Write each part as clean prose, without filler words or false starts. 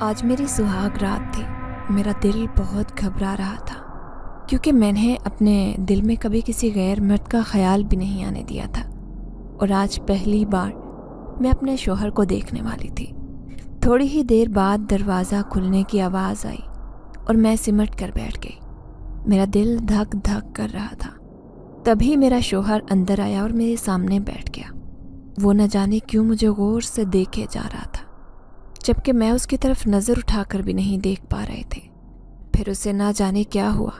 آج میری سہاگ رات تھی۔ میرا دل بہت گھبرا رہا تھا کیونکہ میں نے اپنے دل میں کبھی کسی غیر مرد کا خیال بھی نہیں آنے دیا تھا، اور آج پہلی بار میں اپنے شوہر کو دیکھنے والی تھی۔ تھوڑی ہی دیر بعد دروازہ کھلنے کی آواز آئی اور میں سمٹ کر بیٹھ گئی۔ میرا دل دھک دھک کر رہا تھا۔ تبھی میرا شوہر اندر آیا اور میرے سامنے بیٹھ گیا۔ وہ نہ جانے کیوں مجھے غور سے دیکھے جا رہا تھا، جبکہ میں اس کی طرف نظر اٹھا کر بھی نہیں دیکھ پا رہے تھے۔ پھر اسے نہ جانے کیا ہوا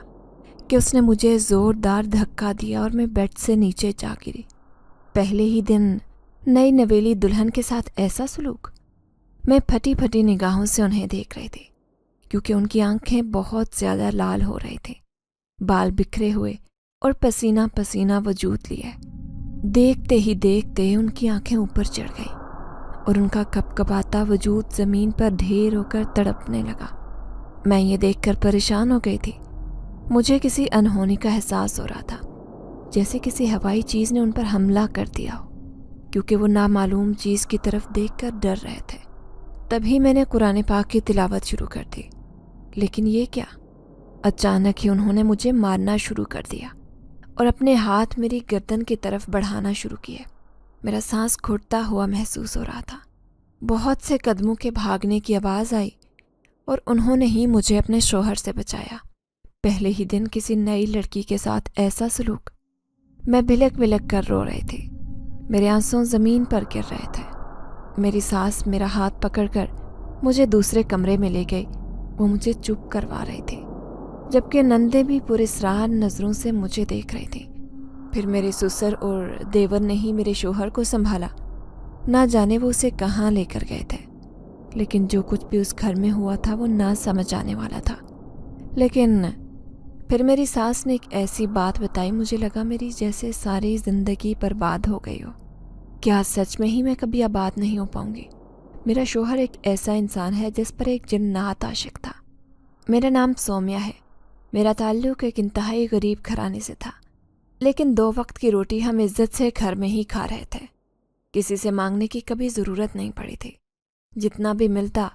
کہ اس نے مجھے زوردار دھکا دیا اور میں بیڈ سے نیچے جا گری۔ پہلے ہی دن نئی نویلی دلہن کے ساتھ ایسا سلوک! میں پھٹی پھٹی نگاہوں سے انہیں دیکھ رہی تھی کیونکہ ان کی آنکھیں بہت زیادہ لال ہو رہی تھیں، بال بکھرے ہوئے اور پسینہ پسینہ وجود لیے۔ دیکھتے ہی دیکھتے ان کی آنکھیں اوپر چڑھ گئی اور ان کا کپ کپاتا وجود زمین پر ڈھیر ہو کر تڑپنے لگا۔ میں یہ دیکھ کر پریشان ہو گئی تھی۔ مجھے کسی انہونی کا احساس ہو رہا تھا، جیسے کسی ہوائی چیز نے ان پر حملہ کر دیا ہو، کیونکہ وہ نامعلوم چیز کی طرف دیکھ کر ڈر رہے تھے۔ تبھی میں نے قرآن پاک کی تلاوت شروع کر دی، لیکن یہ کیا! اچانک ہی انہوں نے مجھے مارنا شروع کر دیا اور اپنے ہاتھ میری گردن کی طرف بڑھانا شروع کیے۔ میرا سانس گھٹتا ہوا محسوس ہو رہا تھا۔ بہت سے قدموں کے بھاگنے کی آواز آئی اور انہوں نے ہی مجھے اپنے شوہر سے بچایا۔ پہلے ہی دن کسی نئی لڑکی کے ساتھ ایسا سلوک! میں بلک بلک کر رو رہی تھی۔ میرے آنسو زمین پر گر رہے تھے۔ میری ساس میرا ہاتھ پکڑ کر مجھے دوسرے کمرے میں لے گئی۔ وہ مجھے چپ کروا رہی تھی، جبکہ نندیں بھی پراسرار نظروں سے مجھے دیکھ رہی تھی۔ پھر میرے سسر اور دیور نے ہی میرے شوہر کو سنبھالا۔ نہ جانے وہ اسے کہاں لے کر گئے تھے، لیکن جو کچھ بھی اس گھر میں ہوا تھا وہ نہ سمجھ آنے والا تھا۔ لیکن پھر میری ساس نے ایک ایسی بات بتائی، مجھے لگا میری جیسے ساری زندگی برباد ہو گئی ہو۔ کیا سچ میں ہی میں کبھی آباد نہیں ہو پاؤں گی؟ میرا شوہر ایک ایسا انسان ہے جس پر ایک جنات عاشق تھا۔ میرا نام سومیہ ہے۔ میرا تعلق ایک انتہائی غریب گھرانے سے تھا، لیکن 2 وقت کی روٹی ہم عزت سے گھر میں ہی کھا رہے تھے۔ کسی سے مانگنے کی کبھی ضرورت نہیں پڑی تھی۔ جتنا بھی ملتا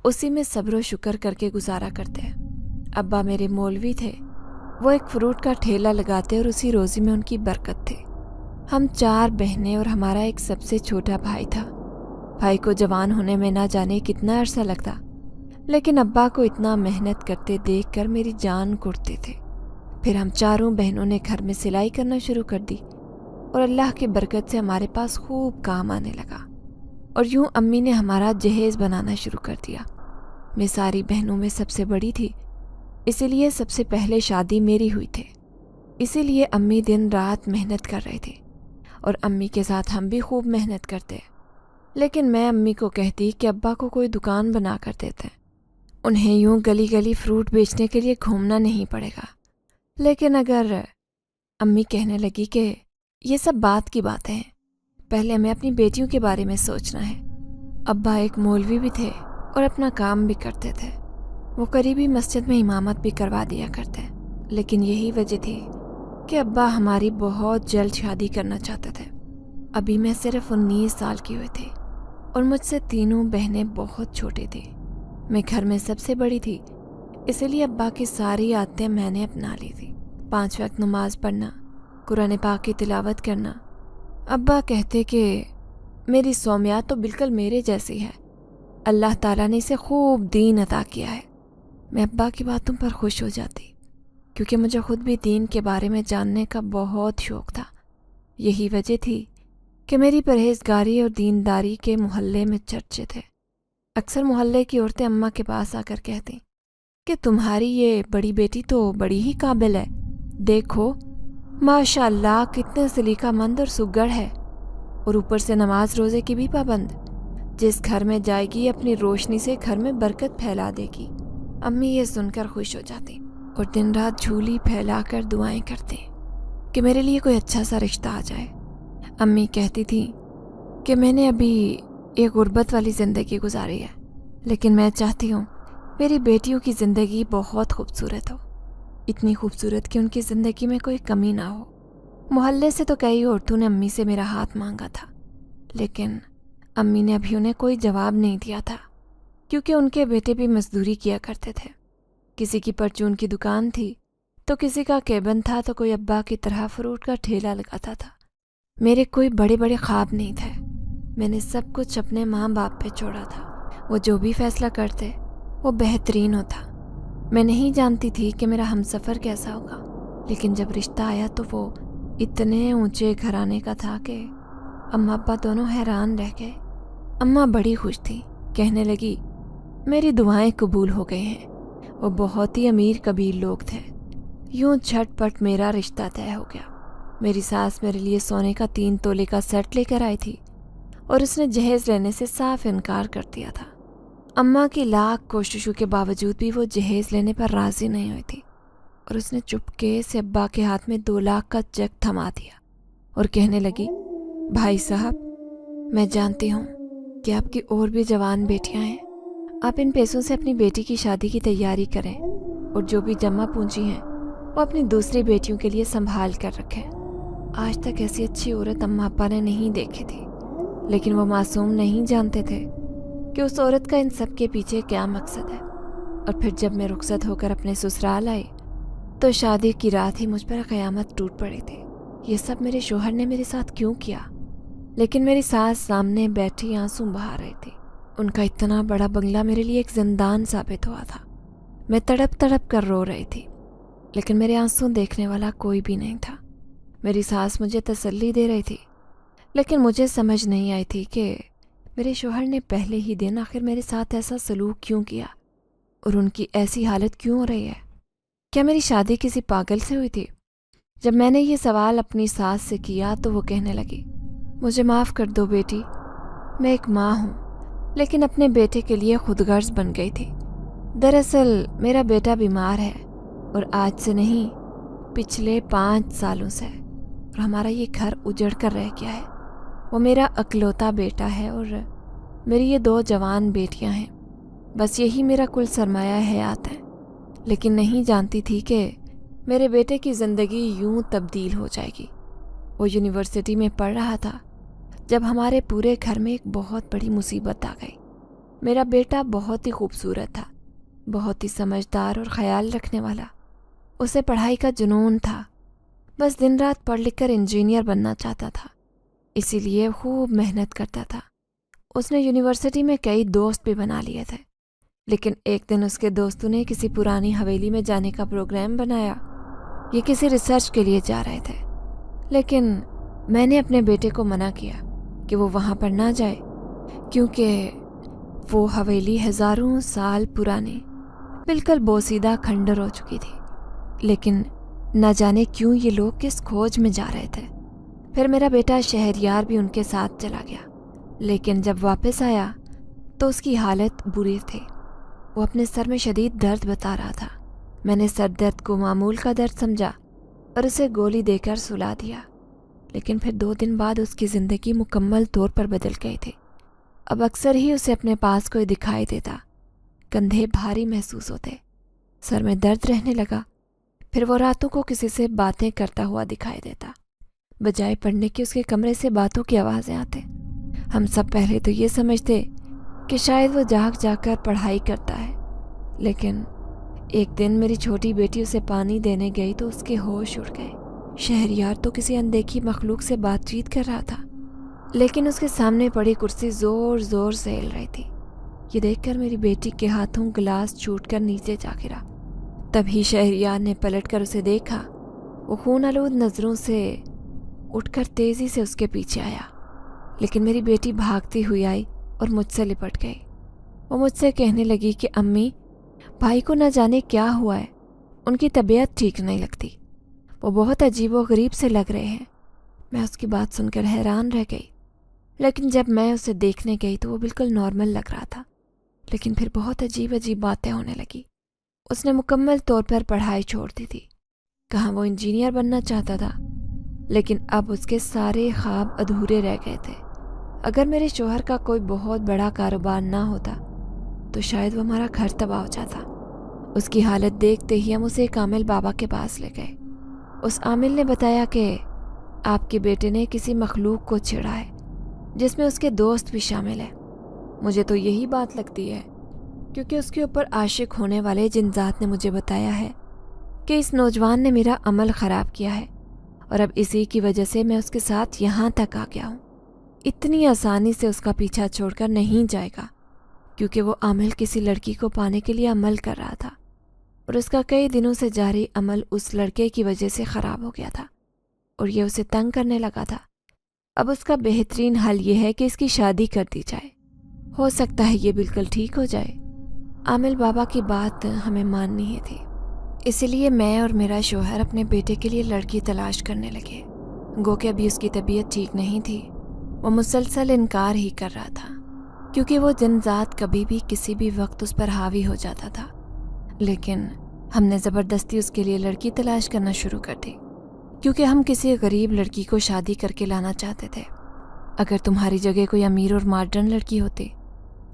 اسی میں صبر و شکر کر کے گزارا کرتے۔ ابا میرے مولوی تھے۔ وہ ایک فروٹ کا ٹھیلا لگاتے اور اسی روزی میں ان کی برکت تھی۔ ہم 4 بہنیں اور ہمارا ایک سب سے چھوٹا بھائی تھا۔ بھائی کو جوان ہونے میں نہ جانے کتنا عرصہ لگتا، لیکن ابا کو اتنا محنت کرتے دیکھ کر میری جان گھٹتی تھی۔ پھر ہم 4 بہنوں نے گھر میں سلائی کرنا شروع کر دی اور اللہ کی برکت سے ہمارے پاس خوب کام آنے لگا، اور یوں امی نے ہمارا جہیز بنانا شروع کر دیا۔ میں ساری بہنوں میں سب سے بڑی تھی، اسی لیے سب سے پہلے شادی میری ہوئی تھی۔ اسی لیے امی دن رات محنت کر رہی تھی، اور امی کے ساتھ ہم بھی خوب محنت کرتے۔ لیکن میں امی کو کہتی کہ ابا کو کوئی دکان بنا کر دیتے، انہیں یوں گلی گلی فروٹ بیچنے کے لیے گھومنا نہیں پڑے گا۔ لیکن اگر امی کہنے لگی کہ یہ سب بات کی باتیں ہیں، پہلے ہمیں اپنی بیٹیوں کے بارے میں سوچنا ہے۔ ابا ایک مولوی بھی تھے اور اپنا کام بھی کرتے تھے۔ وہ قریبی مسجد میں امامت بھی کروا دیا کرتے، لیکن یہی وجہ تھی کہ ابا ہماری بہت جلد شادی کرنا چاہتے تھے۔ ابھی میں صرف 19 سال کی ہوئی تھی اور مجھ سے 3 بہنیں بہت چھوٹی تھیں۔ میں گھر میں سب سے بڑی تھی، اسی لیے ابا کی ساری عادتیں میں نے اپنا لی تھی۔ 5 وقت نماز پڑھنا، قرآن پاک کی تلاوت کرنا۔ ابا کہتے کہ میری سومیہ تو بالکل میرے جیسی ہے، اللہ تعالیٰ نے اسے خوب دین عطا کیا ہے۔ میں ابا کی باتوں پر خوش ہو جاتی، کیونکہ مجھے خود بھی دین کے بارے میں جاننے کا بہت شوق تھا۔ یہی وجہ تھی کہ میری پرہیزگاری اور دینداری کے محلے میں چرچے تھے۔ اکثر محلے کی عورتیں اماں کے پاس آ کر کہتی کہ تمہاری یہ بڑی بیٹی تو بڑی ہی قابل ہے، دیکھو ماشاء اللہ کتنے سلیقہ مند اور سگڑ ہے، اور اوپر سے نماز روزے کی بھی پابند۔ جس گھر میں جائے گی اپنی روشنی سے گھر میں برکت پھیلا دے گی۔ امی یہ سن کر خوش ہو جاتی اور دن رات جھولی پھیلا کر دعائیں کرتی کہ میرے لیے کوئی اچھا سا رشتہ آ جائے۔ امی کہتی تھی کہ میں نے ابھی ایک غربت والی زندگی گزاری ہے، لیکن میں چاہتی ہوں میری بیٹیوں کی زندگی بہت خوبصورت ہو، اتنی خوبصورت کہ ان کی زندگی میں کوئی کمی نہ ہو۔ محلے سے تو کئی عورتوں نے امی سے میرا ہاتھ مانگا تھا، لیکن امی نے ابھی انہیں کوئی جواب نہیں دیا تھا۔ کیونکہ ان کے بیٹے بھی مزدوری کیا کرتے تھے۔ کسی کی پرچون کی دکان تھی تو کسی کا کیبن تھا تو کوئی ابا کی طرح فروٹ کا ٹھیلا لگاتا تھا۔ میرے کوئی بڑے بڑے خواب نہیں تھے، میں نے سب کچھ اپنے ماں باپ پہ چھوڑا تھا۔ وہ جو بھی فیصلہ کرتے وہ بہترین ہوتا۔ میں نہیں جانتی تھی کہ میرا ہمسفر کیسا ہوگا، لیکن جب رشتہ آیا تو وہ اتنے اونچے گھرانے کا تھا کہ اماں ابا دونوں حیران رہ گئے۔ اماں بڑی خوش تھی، کہنے لگی میری دعائیں قبول ہو گئی ہیں۔ وہ بہت ہی امیر قبیل لوگ تھے۔ یوں جھٹ پٹ میرا رشتہ طے ہو گیا۔ میری ساس میرے لیے سونے کا 3 تولے کا سیٹ لے کر آئی تھی اور اس نے جہیز لینے سے صاف انکار کر دیا تھا۔ اماں کی لاکھ کوششوں کے باوجود بھی وہ جہیز لینے پر راضی نہیں ہوئی تھی اور اس نے چپکے سے ابا کے ہاتھ میں 2 لاکھ کا چیک تھما دیا اور کہنے لگی بھائی صاحب، میں جانتی ہوں کہ آپ کی اور بھی جوان بیٹیاں ہیں، آپ ان پیسوں سے اپنی بیٹی کی شادی کی تیاری کریں اور جو بھی جمع پونجی ہیں وہ اپنی دوسری بیٹیوں کے لیے سنبھال کر رکھیں۔ آج تک ایسی اچھی عورت اماں ابا نے نہیں دیکھی تھی، لیکن وہ معصوم نہیں جانتے تھے کہ اس عورت کا ان سب کے پیچھے کیا مقصد ہے۔ اور پھر جب میں رخصت ہو کر اپنے سسرال آئی تو شادی کی رات ہی مجھ پر قیامت ٹوٹ پڑی تھی۔ یہ سب میرے شوہر نے میرے ساتھ کیوں کیا؟ لیکن میری ساس سامنے بیٹھی آنسو بہا رہی تھی۔ ان کا اتنا بڑا بنگلہ میرے لیے ایک زندان ثابت ہوا تھا۔ میں تڑپ تڑپ کر رو رہی تھی، لیکن میرے آنسو دیکھنے والا کوئی بھی نہیں تھا۔ میری ساس مجھے تسلی دے رہی تھی، لیکن مجھے سمجھ نہیں آئی تھی کہ میرے شوہر نے پہلے ہی دن آخر میرے ساتھ ایسا سلوک کیوں کیا اور ان کی ایسی حالت کیوں ہو رہی ہے۔ کیا میری شادی کسی پاگل سے ہوئی تھی؟ جب میں نے یہ سوال اپنی ساس سے کیا تو وہ کہنے لگی مجھے معاف کر دو بیٹی، میں ایک ماں ہوں لیکن اپنے بیٹے کے لیے خود غرض بن گئی تھی۔ دراصل میرا بیٹا بیمار ہے اور آج سے نہیں، پچھلے 5 سالوں سے، اور ہمارا یہ گھر اجڑ کر رہ گیا ہے۔ وہ میرا اکلوتا بیٹا ہے اور میری یہ 2 جوان بیٹیاں ہیں، بس یہی میرا کل سرمایہ حیات ہے۔ لیکن نہیں جانتی تھی کہ میرے بیٹے کی زندگی یوں تبدیل ہو جائے گی۔ وہ یونیورسٹی میں پڑھ رہا تھا جب ہمارے پورے گھر میں ایک بہت بڑی مصیبت آ گئی۔ میرا بیٹا بہت ہی خوبصورت تھا، بہت ہی سمجھدار اور خیال رکھنے والا۔ اسے پڑھائی کا جنون تھا، بس دن رات پڑھ لکھ کر انجینئر بننا چاہتا تھا، اسی لیے خوب محنت کرتا تھا۔ اس نے یونیورسٹی میں کئی دوست بھی بنا لیے تھے، لیکن ایک دن اس کے دوستوں نے کسی پرانی حویلی میں جانے کا پروگرام بنایا۔ یہ کسی ریسرچ کے لیے جا رہے تھے، لیکن میں نے اپنے بیٹے کو منع کیا کہ وہ وہاں پر نہ جائے، کیونکہ وہ حویلی ہزاروں سال پرانی بالکل بوسیدہ کھنڈر ہو چکی تھی۔ لیکن نہ جانے کیوں یہ لوگ کس کھوج میں جا رہے تھے۔ پھر میرا بیٹا شہریار بھی ان کے ساتھ چلا گیا، لیکن جب واپس آیا تو اس کی حالت بری تھی۔ وہ اپنے سر میں شدید درد بتا رہا تھا۔ میں نے سر درد کو معمول کا درد سمجھا اور اسے گولی دے کر سلا دیا، لیکن پھر 2 دن بعد اس کی زندگی مکمل طور پر بدل گئی تھی۔ اب اکثر ہی اسے اپنے پاس کوئی دکھائی دیتا، کندھے بھاری محسوس ہوتے، سر میں درد رہنے لگا۔ پھر وہ راتوں کو کسی سے باتیں کرتا ہوا دکھائی دیتا، بجائے پڑھنے کی اس کے کمرے سے باتوں کی آوازیں آتے۔ ہم سب پہلے تو یہ سمجھتے کہ شاید وہ جاگ جاگ کر پڑھائی کرتا ہے، لیکن ایک دن میری چھوٹی بیٹی اسے پانی دینے گئی تو اس کے ہوش اڑ گئے۔ شہریار تو کسی اندیکھی مخلوق سے بات چیت کر رہا تھا، لیکن اس کے سامنے پڑی کرسی زور زور سے ہل رہی تھی۔ یہ دیکھ کر میری بیٹی کے ہاتھوں گلاس چھوٹ کر نیچے جا گرا۔ تبھی شہریار نے پلٹ کر اسے دیکھا۔ وہ خون آلود نظروں سے اٹھ کر تیزی سے اس کے پیچھے آیا، لیکن میری بیٹی بھاگتی ہوئی آئی اور مجھ سے لپٹ گئی۔ وہ مجھ سے کہنے لگی کہ امی، بھائی کو نہ جانے کیا ہوا ہے، ان کی طبیعت ٹھیک نہیں لگتی، وہ بہت عجیب و غریب سے لگ رہے ہیں۔ میں اس کی بات سن کر حیران رہ گئی، لیکن جب میں اسے دیکھنے گئی تو وہ بالکل نارمل لگ رہا تھا، لیکن پھر بہت عجیب عجیب باتیں ہونے لگی۔ اس نے مکمل طور پر پڑھائی چھوڑ دی تھی۔ کہاں وہ انجینئر بننا چاہتا تھا، لیکن اب اس کے سارے خواب ادھورے رہ گئے تھے۔ اگر میرے شوہر کا کوئی بہت بڑا کاروبار نہ ہوتا تو شاید وہ ہمارا گھر تباہ ہو جاتا۔ اس کی حالت دیکھتے ہی ہم اسے ایک عامل بابا کے پاس لے گئے۔ اس عامل نے بتایا کہ آپ کے بیٹے نے کسی مخلوق کو چھیڑا ہے، جس میں اس کے دوست بھی شامل ہیں۔ مجھے تو یہی بات لگتی ہے کیونکہ اس کے اوپر عاشق ہونے والے جن ذات نے مجھے بتایا ہے کہ اس نوجوان نے میرا عمل خراب کیا ہے اور اب اسی کی وجہ سے میں اس کے ساتھ یہاں تک آ گیا ہوں۔ اتنی آسانی سے اس کا پیچھا چھوڑ کر نہیں جائے گا، کیونکہ وہ عامل کسی لڑکی کو پانے کے لیے عمل کر رہا تھا اور اس کا کئی دنوں سے جاری عمل اس لڑکے کی وجہ سے خراب ہو گیا تھا اور یہ اسے تنگ کرنے لگا تھا۔ اب اس کا بہترین حل یہ ہے کہ اس کی شادی کر دی جائے، ہو سکتا ہے یہ بالکل ٹھیک ہو جائے۔ عامل بابا کی بات ہمیں ماننی ہی تھی، اسی لیے میں اور میرا شوہر اپنے بیٹے کے لیے لڑکی تلاش کرنے لگے۔ گو کہ ابھی اس کی طبیعت ٹھیک نہیں تھی، وہ مسلسل انکار ہی کر رہا تھا، کیونکہ وہ جن ذات کبھی بھی کسی بھی وقت اس پر حاوی ہو جاتا تھا۔ لیکن ہم نے زبردستی اس کے لیے لڑکی تلاش کرنا شروع کر دی، کیونکہ ہم کسی غریب لڑکی کو شادی کر کے لانا چاہتے تھے۔ اگر تمہاری جگہ کوئی امیر اور ماڈرن لڑکی ہوتی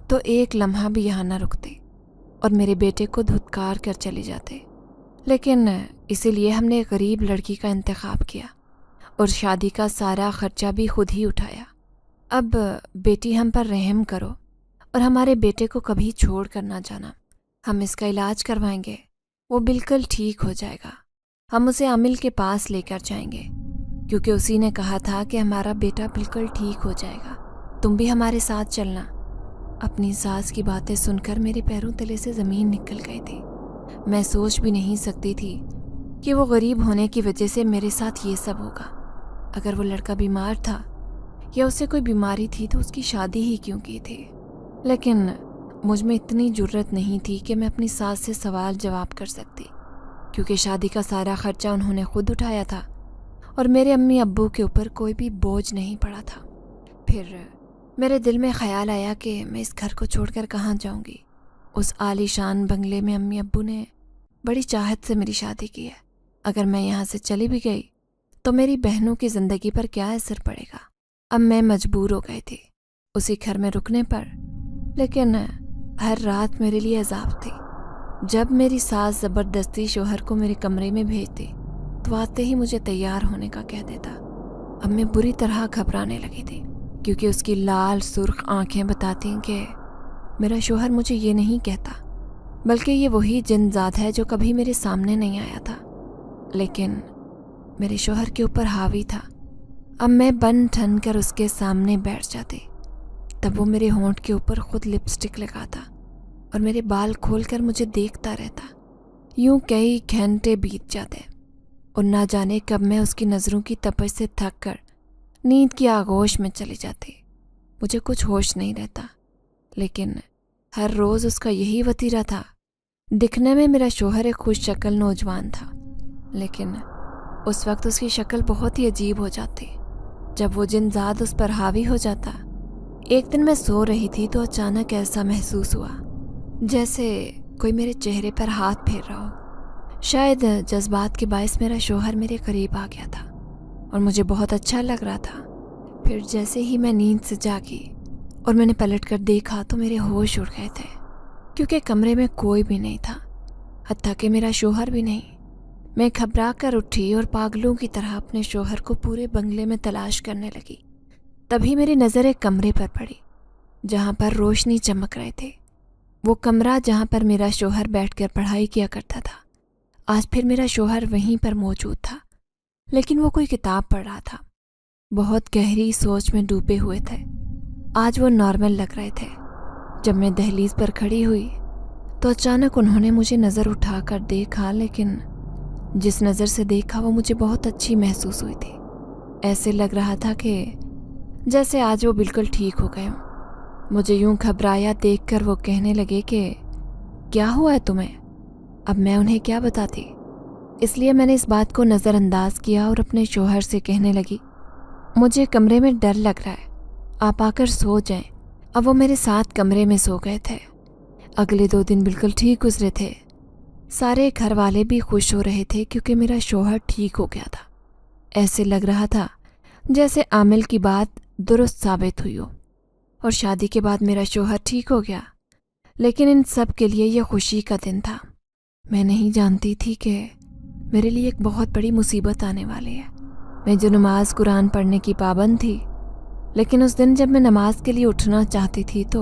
تو ایک لمحہ بھی یہاں نہ رکتے اور میرے بیٹے کو دھتکار کر چلے جاتے، لیکن اسی لیے ہم نے ایک غریب لڑکی کا انتخاب کیا اور شادی کا سارا خرچہ بھی خود ہی اٹھایا۔ اب بیٹی ہم پر رحم کرو اور ہمارے بیٹے کو کبھی چھوڑ کر نہ جانا، ہم اس کا علاج کروائیں گے، وہ بالکل ٹھیک ہو جائے گا۔ ہم اسے عامل کے پاس لے کر جائیں گے، کیونکہ اسی نے کہا تھا کہ ہمارا بیٹا بالکل ٹھیک ہو جائے گا، تم بھی ہمارے ساتھ چلنا۔ اپنی ساس کی باتیں سن کر میرے پیروں تلے سے زمین نکل گئی تھی۔ میں سوچ بھی نہیں سکتی تھی کہ وہ غریب ہونے کی وجہ سے میرے ساتھ یہ سب ہوگا۔ اگر وہ لڑکا بیمار تھا یا اسے کوئی بیماری تھی تو اس کی شادی ہی کیوں کی تھی؟ لیکن مجھ میں اتنی جرت نہیں تھی کہ میں اپنی ساس سے سوال جواب کر سکتی، کیونکہ شادی کا سارا خرچہ انہوں نے خود اٹھایا تھا اور میرے امی ابو کے اوپر کوئی بھی بوجھ نہیں پڑا تھا۔ پھر میرے دل میں خیال آیا کہ میں اس گھر کو چھوڑ کر کہاں جاؤں گی؟ اس عالی شان بنگلے میں امی ابو نے بڑی چاہت سے میری شادی کی ہے۔ اگر میں یہاں سے چلی بھی گئی تو میری بہنوں کی زندگی پر کیا اثر پڑے گا؟ اب میں مجبور ہو گئی تھی اسی گھر میں رکنے پر، لیکن ہر رات میرے لیے عذاب تھی۔ جب میری ساس زبردستی شوہر کو میرے کمرے میں بھیجتی تو آتے ہی مجھے تیار ہونے کا کہہ دیتا۔ اب میں بری طرح گھبرانے لگی تھی، کیونکہ اس کی لال سرخ آنکھیں بتاتی کہ میرا شوہر مجھے یہ نہیں کہتا، بلکہ یہ وہی جن ذات ہے جو کبھی میرے سامنے نہیں آیا تھا، لیکن میرے شوہر کے اوپر حاوی تھا۔ اب میں بن ٹھن کر اس کے سامنے بیٹھ جاتی، تب وہ میرے ہونٹ کے اوپر خود لپسٹک لگاتا اور میرے بال کھول کر مجھے دیکھتا رہتا۔ یوں کئی گھنٹے بیت جاتے اور نہ جانے کب میں اس کی نظروں کی تپش سے تھک کر نیند کی آغوش میں چلی جاتی۔ مجھے کچھ ہوش نہیں رہتا، لیکن ہر روز اس کا یہی وتیرہ تھا۔ دکھنے میں میرا شوہر ایک خوش شکل نوجوان تھا، لیکن اس وقت اس کی شکل بہت ہی عجیب ہو جاتی جب وہ جن ذات اس پر حاوی ہو جاتا۔ ایک دن میں سو رہی تھی تو اچانک ایسا محسوس ہوا جیسے کوئی میرے چہرے پر ہاتھ پھیر رہا ہو۔ شاید جذبات کے باعث میرا شوہر میرے قریب آ گیا تھا اور مجھے بہت اچھا لگ رہا تھا۔ پھر جیسے ہی میں نیند سے جاگی اور میں نے پلٹ کر دیکھا تو میرے ہوش اڑ گئے تھے، کیونکہ کمرے میں کوئی بھی نہیں تھا، حتیٰ کہ میرا شوہر بھی نہیں۔ میں گھبرا کر اٹھی اور پاگلوں کی طرح اپنے شوہر کو پورے بنگلے میں تلاش کرنے لگی۔ تبھی میری نظر ایک کمرے پر پڑی جہاں پر روشنی چمک رہے تھے۔ وہ کمرہ جہاں پر میرا شوہر بیٹھ کر پڑھائی کیا کرتا تھا، آج پھر میرا شوہر وہیں پر موجود تھا، لیکن وہ کوئی کتاب پڑھ رہا تھا۔ بہت گہری سوچ میں ڈوبے ہوئے تھے۔ آج وہ نارمل لگ رہے تھے۔ جب میں دہلیز پر کھڑی ہوئی تو اچانک انہوں نے مجھے نظر اٹھا کر دیکھا، لیکن جس نظر سے دیکھا وہ مجھے بہت اچھی محسوس ہوئی تھی۔ ایسے لگ رہا تھا کہ جیسے آج وہ بالکل ٹھیک ہو گئے ہوں۔ مجھے یوں گھبرایا دیکھ کر وہ کہنے لگے کہ کیا ہوا ہے تمہیں؟ اب میں انہیں کیا بتاتی، اس لیے میں نے اس بات کو نظر انداز کیا اور اپنے شوہر سے کہنے لگی، مجھے کمرے میں ڈر لگ رہا ہے، آپ آ کر سو جائیں۔ اب وہ میرے ساتھ کمرے میں سو گئے تھے۔ اگلے 2 دن بالکل ٹھیک گزرے تھے۔ سارے گھر والے بھی خوش ہو رہے تھے کیونکہ میرا شوہر ٹھیک ہو گیا تھا۔ ایسے لگ رہا تھا جیسے عامل کی بات درست ثابت ہوئی ہو اور شادی کے بعد میرا شوہر ٹھیک ہو گیا۔ لیکن ان سب کے لیے یہ خوشی کا دن تھا۔ میں نہیں جانتی تھی کہ میرے لیے ایک بہت بڑی مصیبت آنے والی ہے۔ میں جو نماز قرآن پڑھنے کی پابند تھی، لیکن اس دن جب میں نماز کے لیے اٹھنا چاہتی تھی تو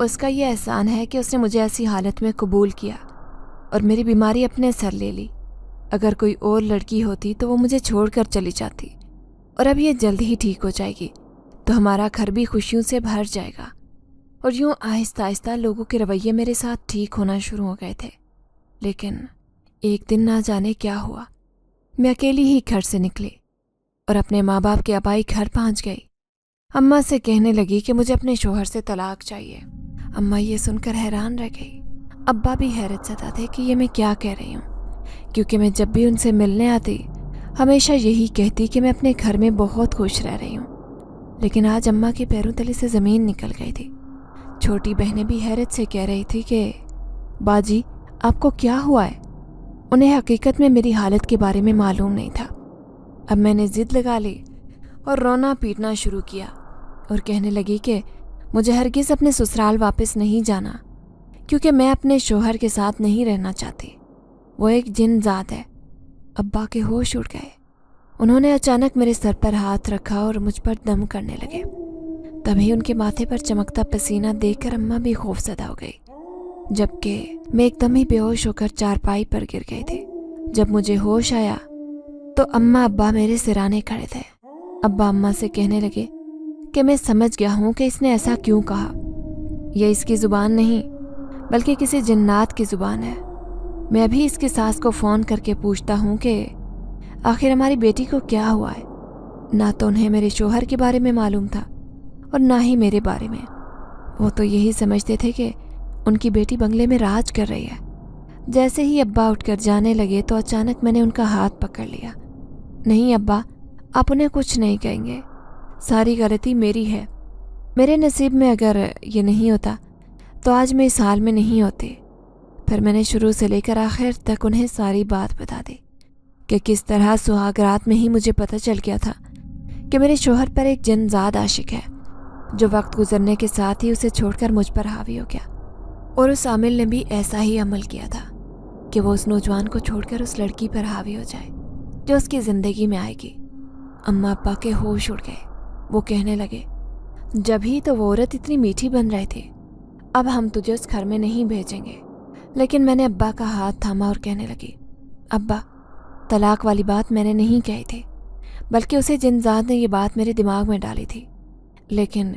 اس کا یہ احسان ہے کہ اس نے مجھے ایسی حالت میں قبول کیا اور میری بیماری اپنے سر لے لی۔ اگر کوئی اور لڑکی ہوتی تو وہ مجھے چھوڑ کر چلی جاتی، اور اب یہ جلد ہی ٹھیک ہو جائے گی تو ہمارا گھر بھی خوشیوں سے بھر جائے گا۔ اور یوں آہستہ آہستہ لوگوں کے رویے میرے ساتھ ٹھیک ہونا شروع ہو گئے تھے۔ لیکن ایک دن نہ جانے کیا ہوا، میں اکیلی ہی گھر سے نکلی اور اپنے ماں باپ کے آبائی گھر پہنچ گئی۔ اماں سے کہنے لگی کہ مجھے اپنے شوہر سے طلاق چاہیے۔ اماں یہ سن کر حیران رہ گئی۔ ابا بھی حیرت زدہ تھے کہ یہ میں کیا کہہ رہی ہوں، کیونکہ میں جب بھی ان سے ملنے آتی ہمیشہ یہی کہتی کہ میں اپنے گھر میں بہت خوش رہ رہی ہوں۔ لیکن آج اماں کے پیروں تلے سے زمین نکل گئی تھی۔ چھوٹی بہنیں بھی حیرت سے کہہ رہی تھی کہ باجی آپ کو کیا ہوا ہے؟ انہیں حقیقت میں میری حالت کے بارے میں معلوم نہیں تھا۔ اب میں نے ضد لگا لی اور رونا پیٹنا شروع کیا اور کہنے لگی کہ مجھے ہرگز اپنے سسرال واپس نہیں جانا، کیونکہ میں اپنے شوہر کے ساتھ نہیں رہنا چاہتی، وہ ایک جن ذات ہے۔ ابا کے ہوش اڑ گئے۔ انہوں نے اچانک میرے سر پر ہاتھ رکھا اور مجھ پر دم کرنے لگے۔ تبھی ان کے ماتھے پر چمکتا پسینہ دیکھ کر اماں بھی خوفزدہ ہو گئی، جبکہ میں ایک دم ہی بے ہوش ہو کر چارپائی پر گر گئی تھی۔ جب مجھے ہوش آیا تو اماں ابا میرے سرانے کھڑے تھے۔ ابا اماں سے کہنے لگے کہ میں سمجھ گیا ہوں کہ اس نے ایسا کیوں کہا۔ یہ اس کی زبان نہیں بلکہ کسی جنات کی زبان ہے۔ میں ابھی اس کی ساس کو فون کر کے پوچھتا ہوں کہ آخر ہماری بیٹی کو کیا ہوا ہے۔ نہ تو انہیں میرے شوہر کے بارے میں معلوم تھا اور نہ ہی میرے بارے میں۔ وہ تو یہی سمجھتے تھے کہ ان کی بیٹی بنگلے میں راج کر رہی ہے۔ جیسے ہی ابا اٹھ کر جانے لگے تو اچانک میں نے ان کا ہاتھ پکڑ لیا۔ نہیں ابا، آپ انہیں کچھ نہیں کہیں گے، ساری غلطی میری ہے۔ میرے نصیب میں اگر یہ نہیں ہوتا تو آج میں اس حال میں نہیں ہوتی۔ پھر میں نے شروع سے لے کر آخر تک انہیں ساری بات بتا دی کہ کس طرح سہاگ رات میں ہی مجھے پتہ چل گیا تھا کہ میرے شوہر پر ایک جن زاد عاشق ہے، جو وقت گزرنے کے ساتھ ہی اسے چھوڑ کر مجھ پر حاوی ہو گیا۔ اور اس عامل نے بھی ایسا ہی عمل کیا تھا کہ وہ اس نوجوان کو چھوڑ کر اس لڑکی پر حاوی ہو جائے جو اس کی زندگی میں آئے گی۔ اماں ابا کے ہوش اڑ گئے۔ وہ کہنے لگے جب ہی تو وہ عورت اتنی میٹھی بن رہی تھی، اب ہم تجھے اس گھر میں نہیں بھیجیں گے۔ لیکن میں نے ابا کا ہاتھ تھاما اور کہنے لگی ابا، طلاق والی بات میں نے نہیں کہی تھی، بلکہ اسے جنزاد نے یہ بات میرے دماغ میں ڈالی تھی۔ لیکن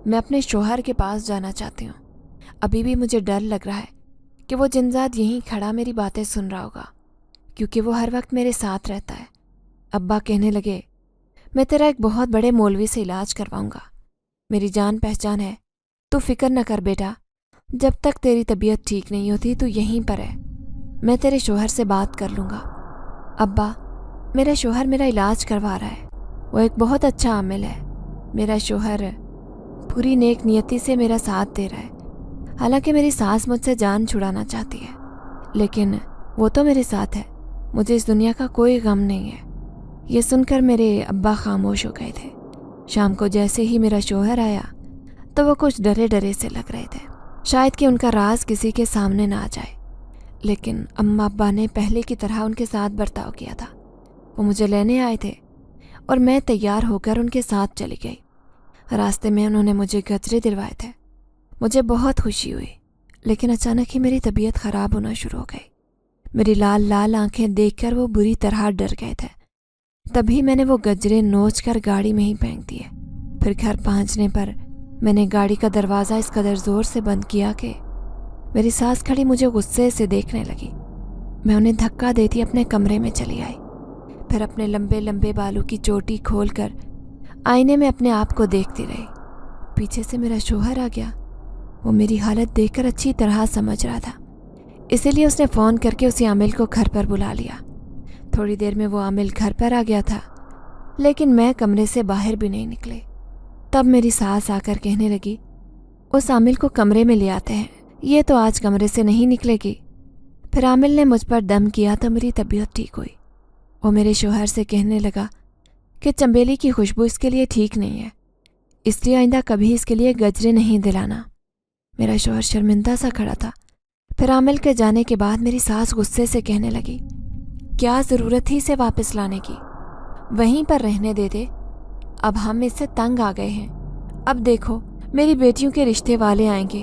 میں اپنے شوہر کے پاس جانا چاہتی ہوں۔ ابھی بھی مجھے ڈر لگ رہا ہے کہ وہ جنزاد یہیں کھڑا میری باتیں سن رہا ہوگا، کیونکہ وہ ہر وقت میرے ساتھ رہتا ہے۔ ابا کہنے لگے میں تیرا ایک بہت بڑے مولوی سے علاج کرواؤں گا، میری جان پہچان ہے، تو فکر نہ کر بیٹا، جب تک تیری طبیعت ٹھیک نہیں ہوتی تو یہیں پر ہے، میں تیرے شوہر سے بات کر لوں گا۔ ابا، میرا شوہر میرا علاج کروا رہا ہے، وہ ایک بہت اچھا عامل ہے۔ میرا شوہر پوری نیک نیتی سے میرا ساتھ دے رہا ہے، حالانکہ میری ساس مجھ سے جان چھڑانا چاہتی ہے، لیکن وہ تو میرے ساتھ ہے، مجھے اس دنیا کا کوئی غم نہیں ہے۔ یہ سن کر میرے ابا خاموش ہو گئے تھے۔ شام کو جیسے ہی میرا شوہر آیا تو وہ کچھ ڈرے ڈرے سے لگ رہے تھے، شاید کہ ان کا راز کسی کے سامنے نہ آ جائے۔ لیکن اماں ابا نے پہلے کی طرح ان کے ساتھ برتاؤ کیا تھا۔ وہ مجھے لینے آئے تھے اور میں تیار ہو کر ان کے ساتھ چلی گئی۔ راستے میں انہوں نے مجھے گجرے دلوائے تھے۔ مجھے بہت خوشی ہوئی، لیکن اچانک ہی میری طبیعت خراب ہونا شروع ہو گئی۔ میری لال لال آنکھیں دیکھ کر وہ بری طرح ڈر گئے تھے۔ تبھی میں نے وہ گجرے نوچ کر گاڑی میں ہی پھینک دیے۔ پھر گھر پہنچنے پر میں نے گاڑی کا دروازہ اس قدر زور سے بند کیا کہ میری ساس کھڑی مجھے غصے سے دیکھنے لگی۔ میں انہیں دھکا دیتی اپنے کمرے میں چلی آئی۔ پھر اپنے لمبے لمبے بالوں کی چوٹی کھول کر آئینے میں اپنے آپ کو دیکھتی رہی۔ پیچھے سے میرا شوہر آ گیا۔ وہ میری حالت دیکھ کر اچھی طرح سمجھ رہا تھا، اسی لیے اس نے فون کر کے اسی عامل کو گھر پر بلا لیا۔ تھوڑی دیر میں وہ عامل گھر پر آ گیا تھا، لیکن میں کمرے سے باہر بھی نہیں نکلی۔ تب میری ساس آ کر کہنے لگی اس عامل کو کمرے میں لے آتے ہیں، یہ تو آج کمرے سے نہیں نکلے گی۔ پھر عامل نے مجھ پر دم کیا تو میری طبیعت ٹھیک ہوئی۔ وہ میرے شوہر سے کہنے لگا کہ چنبیلی کی خوشبو اس کے لیے ٹھیک نہیں ہے، اس لیے آئندہ کبھی اس کے لیے گجرے نہیں دلانا۔ میرا شوہر شرمندہ سا کھڑا تھا۔ پھر عامل کے جانے کے بعد میری ساس غصے سے کہنے لگی کیا ضرورت تھی اسے واپس لانے کی، وہیں پر رہنے دے دے، اب ہم اس سے تنگ آ گئے ہیں۔ اب دیکھو میری بیٹیوں کے رشتے والے آئیں گے،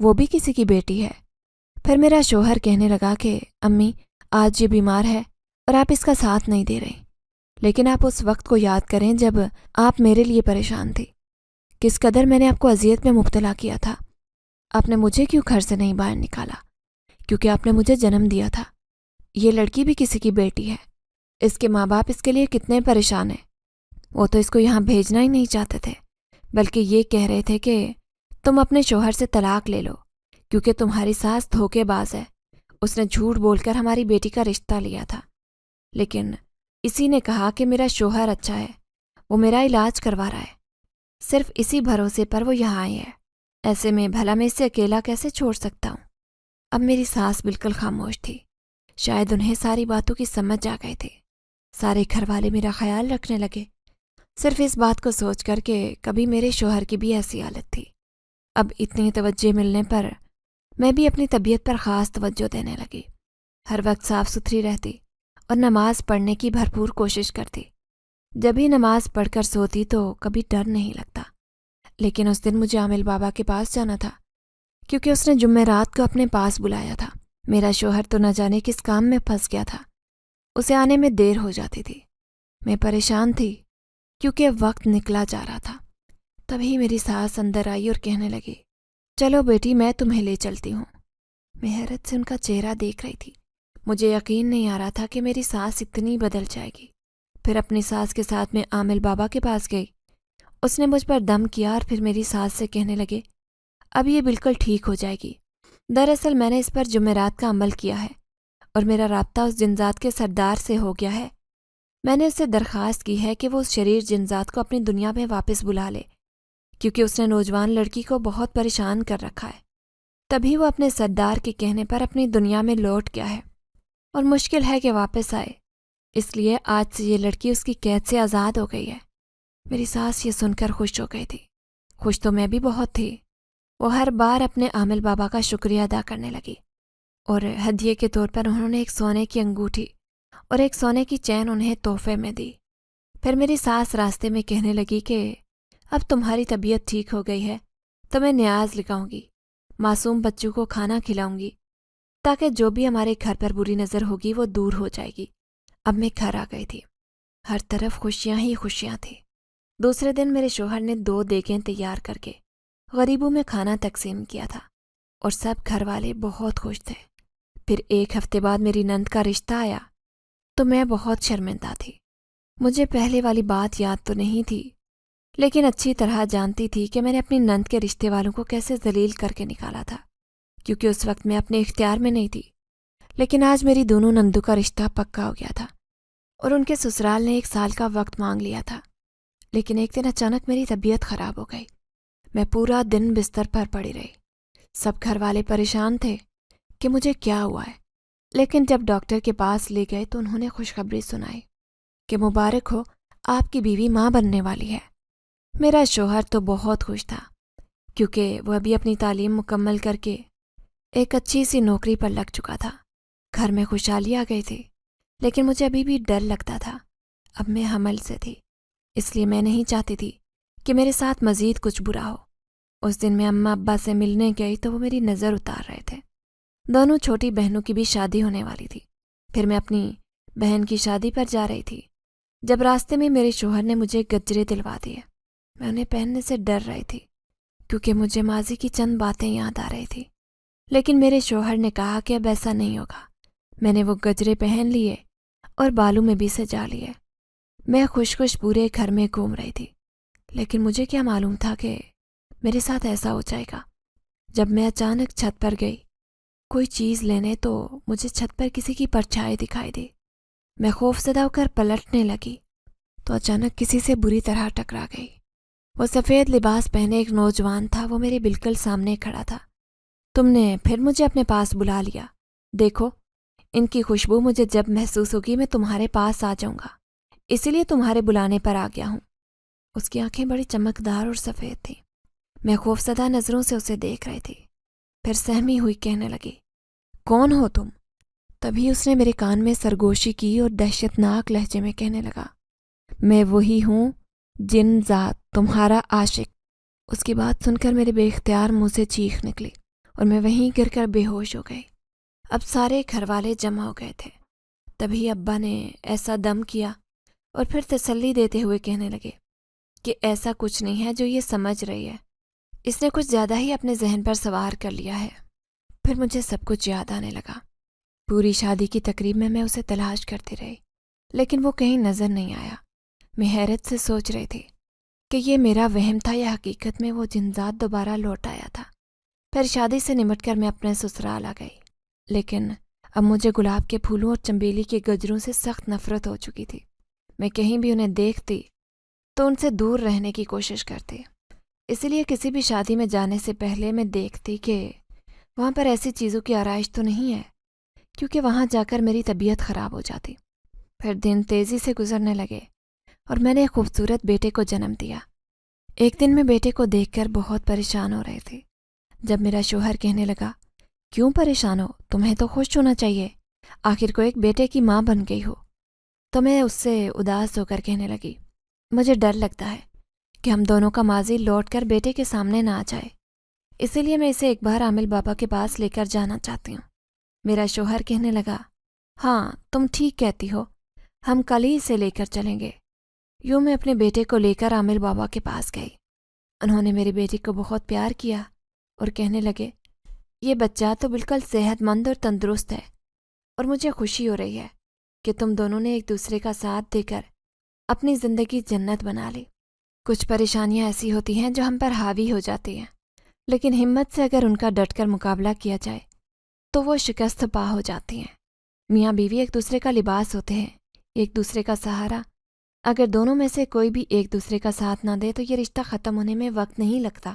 وہ بھی کسی کی بیٹی ہے۔ پھر میرا شوہر کہنے لگا کہ امی آج یہ بیمار ہے اور آپ اس کا ساتھ نہیں دے رہی، لیکن آپ اس وقت کو یاد کریں جب آپ میرے لیے پریشان تھی، کس قدر میں نے آپ کو اذیت میں مبتلا کیا تھا۔ آپ نے مجھے کیوں گھر سے نہیں باہر نکالا؟ کیونکہ آپ نے مجھے جنم دیا تھا۔ یہ لڑکی بھی کسی کی بیٹی ہے، اس کے ماں باپ اس کے لیے کتنے پریشان ہیں۔ وہ تو اس کو یہاں بھیجنا ہی نہیں چاہتے تھے، بلکہ یہ کہہ رہے تھے کہ تم اپنے شوہر سے طلاق لے لو کیونکہ تمہاری ساس دھوکے باز ہے، اس نے جھوٹ بول کر ہماری بیٹی کا رشتہ لیا تھا۔ لیکن اسی نے کہا کہ میرا شوہر اچھا ہے، وہ میرا علاج کروا رہا ہے، صرف اسی بھروسے پر وہ یہاں آئی ہے۔ ایسے میں بھلا میں اسے اکیلا کیسے چھوڑ سکتا ہوں؟ اب میری ساس بالکل خاموش تھی، شاید انہیں ساری باتوں کی سمجھ آ گئی تھی۔ سارے گھر والے میرا خیال رکھنے لگے، صرف اس بات کو سوچ کر کہ کبھی میرے شوہر کی بھی ایسی حالت تھی۔ اب اتنی توجہ ملنے پر میں بھی اپنی طبیعت پر خاص توجہ دینے لگی، ہر وقت صاف ستھری رہتی اور نماز پڑھنے کی بھرپور کوشش کرتی۔ جب بھی نماز پڑھ کر سوتی تو کبھی ڈر نہیں لگتا، لیکن اس دن مجھے عامل بابا کے پاس جانا تھا کیونکہ اس نے جمعرات کو اپنے پاس بلایا تھا۔ میرا شوہر تو نہ جانے کس کام میں پھنس گیا تھا، اسے آنے میں دیر ہو جاتی تھی۔ میں پریشان تھی کیونکہ وقت نکلا جا رہا تھا۔ تبھی میری ساس اندر آئی اور کہنے لگی، چلو بیٹی میں تمہیں لے چلتی ہوں۔ میں حیرت سے ان کا چہرہ دیکھ رہی تھی، مجھے یقین نہیں آ رہا تھا کہ میری ساس اتنی بدل جائے گی۔ پھر اپنی ساس کے ساتھ میں عامل بابا کے پاس گئی، اس نے مجھ پر دم کیا اور پھر میری ساس سے کہنے لگے، اب یہ بالکل ٹھیک ہو جائے گی۔ دراصل میں نے اس پر جمعرات کا عمل کیا ہے اور میرا رابطہ اس جنذات کے سردار سے ہو گیا ہے۔ میں نے اس سے درخواست کی ہے کہ وہ اس شریر جنذات کو اپنی دنیا میں واپس بلا لے، کیونکہ اس نے نوجوان لڑکی کو بہت پریشان کر رکھا ہے۔ تبھی وہ اپنے سردار کے کہنے پر اپنی دنیا میں لوٹ گیا ہے اور مشکل ہے کہ واپس آئے، اس لیے آج سے یہ لڑکی اس کی قید سے آزاد ہو گئی ہے۔ میری ساس یہ سن کر خوش ہو گئی تھی، خوش تو میں بھی بہت تھی۔ وہ ہر بار اپنے عامل بابا کا شکریہ ادا کرنے لگی اور ہدیے کے طور پر انہوں نے ایک سونے کی انگوٹھی اور ایک سونے کی چین انہیں تحفے میں دی۔ پھر میری ساس راستے میں کہنے لگی کہ اب تمہاری طبیعت ٹھیک ہو گئی ہے تو میں نیاز لگاؤں گی، معصوم بچوں کو کھانا کھلاؤں گی تاکہ جو بھی ہمارے گھر پر بری نظر ہوگی وہ دور ہو جائے گی۔ اب میں گھر آ گئی تھی، ہر طرف خوشیاں ہی خوشیاں تھیں۔ دوسرے دن میرے شوہر نے 2 دیگیں تیار کر کے غریبوں میں کھانا تقسیم کیا تھا اور سب گھر والے بہت خوش تھے۔ پھر 1 ہفتے بعد میری نند کا رشتہ آیا تو میں بہت شرمندہ تھی۔ مجھے پہلے والی بات یاد تو نہیں تھی، لیکن اچھی طرح جانتی تھی کہ میں نے اپنی نند کے رشتے والوں کو کیسے ذلیل کر کے نکالا تھا، کیونکہ اس وقت میں اپنے اختیار میں نہیں تھی۔ لیکن آج میری دونوں نندوں کا رشتہ پکا ہو گیا تھا اور ان کے سسرال نے 1 سال کا وقت مانگ لیا تھا۔ لیکن ایک دن اچانک میری طبیعت خراب ہو گئی، میں پورا دن بستر پر پڑی رہی۔ سب گھر والے پریشان تھے کہ مجھے کیا ہوا ہے، لیکن جب ڈاکٹر کے پاس لے گئے تو انہوں نے خوشخبری سنائی کہ مبارک ہو، آپ کی بیوی ماں بننے والی ہے۔ میرا شوہر تو بہت خوش تھا کیونکہ وہ ابھی اپنی تعلیم مکمل کر کے ایک اچھی سی نوکری پر لگ چکا تھا۔ گھر میں خوشحالی آ گئی تھی، لیکن مجھے ابھی بھی ڈر لگتا تھا۔ اب میں حمل سے تھی، اس لیے میں نہیں چاہتی تھی کہ میرے ساتھ مزید کچھ برا ہو۔ اس دن میں اماں ابا سے ملنے گئی تو وہ میری نظر اتار رہے تھے۔ دونوں چھوٹی بہنوں کی بھی شادی ہونے والی تھی۔ پھر میں اپنی بہن کی شادی پر جا رہی تھی جب راستے میں میرے شوہر نے مجھے گجرے دلوا دیے۔ میں انہیں پہننے سے ڈر رہی تھی کیونکہ مجھے ماضی کی چند باتیں یاد آ رہی تھی، لیکن میرے شوہر نے کہا کہ اب ایسا نہیں ہوگا۔ میں نے وہ گجرے پہن لیے اور بالوں میں بھی سجا لیے۔ میں خوش پورے گھر میں گھوم رہی تھی، لیکن مجھے کیا معلوم تھا کہ میرے ساتھ ایسا ہو جائے گا۔ جب میں اچانک چھت پر گئی کوئی چیز لینے تو مجھے چھت پر کسی کی پرچھائی دکھائی دی۔ میں خوفزدہ ہو کر پلٹنے لگی تو اچانک کسی سے بری طرح ٹکرا گئی۔ وہ سفید لباس پہنے ایک نوجوان تھا، وہ میرے بالکل سامنے کھڑا تھا۔ تم نے پھر مجھے اپنے پاس بلا لیا، دیکھو ان کی خوشبو مجھے جب محسوس ہوگی میں تمہارے پاس آ جاؤں گا، اسی لیے تمہارے بلانے پر آ گیا ہوں۔ اس کی آنکھیں بڑی چمکدار اور سفید تھیں۔ میں خوفزدہ نظروں سے اسے دیکھ رہی تھی، پھر سہمی ہوئی کہنے لگی، کون ہو تم؟ تبھی اس نے میرے کان میں سرگوشی کی اور دہشت ناک لہجے میں کہنے لگا، میں وہی ہوں، جن ذات، تمہارا عاشق۔ اس کی بات سن کر میرے بے اختیار منہ سے چیخ نکلی اور میں وہیں گر کر بے ہوش ہو گئی۔ اب سارے گھر والے جمع ہو گئے تھے۔ تبھی ابا نے ایسا دم کیا اور پھر تسلی دیتے ہوئے کہنے لگے کہ ایسا کچھ نہیں ہے جو یہ سمجھ رہی ہے، اس نے کچھ زیادہ ہی اپنے ذہن پر سوار کر لیا ہے۔ پھر مجھے سب کچھ یاد آنے لگا۔ پوری شادی کی تقریب میں اسے تلاش کرتی رہی، لیکن وہ کہیں نظر نہیں آیا۔ میں حیرت سے سوچ رہی تھی کہ یہ میرا وہم تھا یا حقیقت میں وہ جنذات دوبارہ لوٹ آیا تھا۔ پھر شادی سے نمٹ کر میں اپنے سسرال آ گئی، لیکن اب مجھے گلاب کے پھولوں اور چنبیلی کے گجروں سے سخت نفرت ہو چکی تھی۔ میں کہیں بھی انہیں دیکھتی تو ان سے دور رہنے کی کوشش کرتی، اسی لیے کسی بھی شادی میں جانے سے پہلے میں دیکھتی کہ وہاں پر ایسی چیزوں کی آرائش تو نہیں ہے، کیونکہ وہاں جا کر میری طبیعت خراب ہو جاتی۔ پھر دن تیزی سے گزرنے لگے اور میں نے ایک خوبصورت بیٹے کو جنم دیا۔ ایک دن میں بیٹے کو دیکھ کر بہت پریشان ہو رہی تھی، جب میرا شوہر کہنے لگا، کیوں پریشان ہو؟ تمہیں تو خوش ہونا چاہیے، آخر کو ایک بیٹے کی ماں بن گئی ہو۔ تو میں اس سے اداس ہو کر کہنے لگی، مجھے ڈر لگتا ہے کہ ہم دونوں کا ماضی لوٹ کر بیٹے کے سامنے نہ آ جائے، اسی لیے میں اسے ایک بار عامل بابا کے پاس لے کر جانا چاہتی ہوں۔ میرا شوہر کہنے لگا، ہاں تم ٹھیک کہتی ہو، ہم کل ہی اسے لے کر چلیں گے۔ یوں میں اپنے بیٹے کو لے کر عامل بابا کے پاس گئی۔ انہوں نے میری بیٹی کو بہت پیار کیا اور کہنے لگے، یہ بچہ تو بالکل صحت مند اور تندرست ہے، اور مجھے خوشی ہو رہی ہے کہ تم دونوں نے ایک دوسرے کا ساتھ دے کر اپنی زندگی جنت بنا لی۔ کچھ پریشانیاں ایسی ہوتی ہیں جو ہم پر حاوی ہو جاتی ہیں، لیکن ہمت سے اگر ان کا ڈٹ کر مقابلہ کیا جائے تو وہ شکست پا ہو جاتی ہیں۔ میاں بیوی ایک دوسرے کا لباس ہوتے ہیں، ایک دوسرے کا سہارا۔ اگر دونوں میں سے کوئی بھی ایک دوسرے کا ساتھ نہ دے تو یہ رشتہ ختم ہونے میں وقت نہیں لگتا۔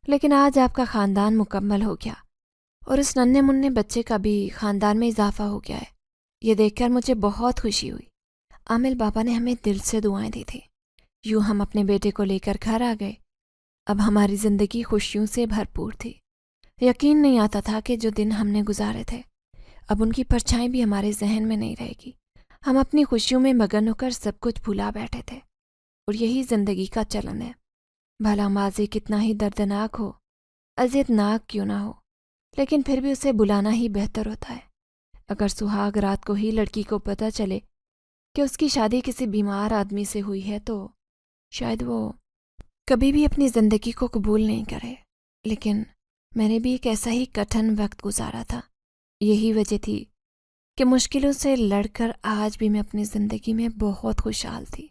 لیکن آج آپ کا خاندان مکمل ہو گیا اور اس ننھے منھے بچے کا بھی خاندان میں اضافہ ہو گیا ہے۔ یہ دیکھ کر مجھے بہت خوشی ہوئی۔ عامل بابا نے ہمیں دل سے دعائیں دی تھی۔ یوں ہم اپنے بیٹے کو لے کر گھر آ گئے۔ اب ہماری زندگی خوشیوں سے بھرپور تھی۔ یقین نہیں آتا تھا کہ جو دن ہم نے گزارے تھے اب ان کی پرچھائی بھی ہمارے ذہن میں نہیں رہے گی۔ ہم اپنی خوشیوں میں مگن ہو کر سب کچھ بھلا بیٹھے تھے، اور یہی زندگی کا چلن ہے۔ بھلا ماضی کتنا ہی دردناک ہو، اذیت ناک کیوں نہ ہو، لیکن پھر بھی اسے بلانا ہی بہتر ہوتا ہے۔ اگر سہاگ رات کو ہی لڑکی کو پتہ چلے کہ اس کی شادی کسی بیمار آدمی سے ہوئی ہے تو شاید وہ کبھی بھی اپنی زندگی کو قبول نہیں کرے۔ لیکن میں نے بھی ایک ایسا ہی کٹھن وقت گزارا تھا۔ یہی وجہ تھی کہ مشکلوں سے لڑ کر آج بھی میں اپنی زندگی میں بہت خوشحال تھی۔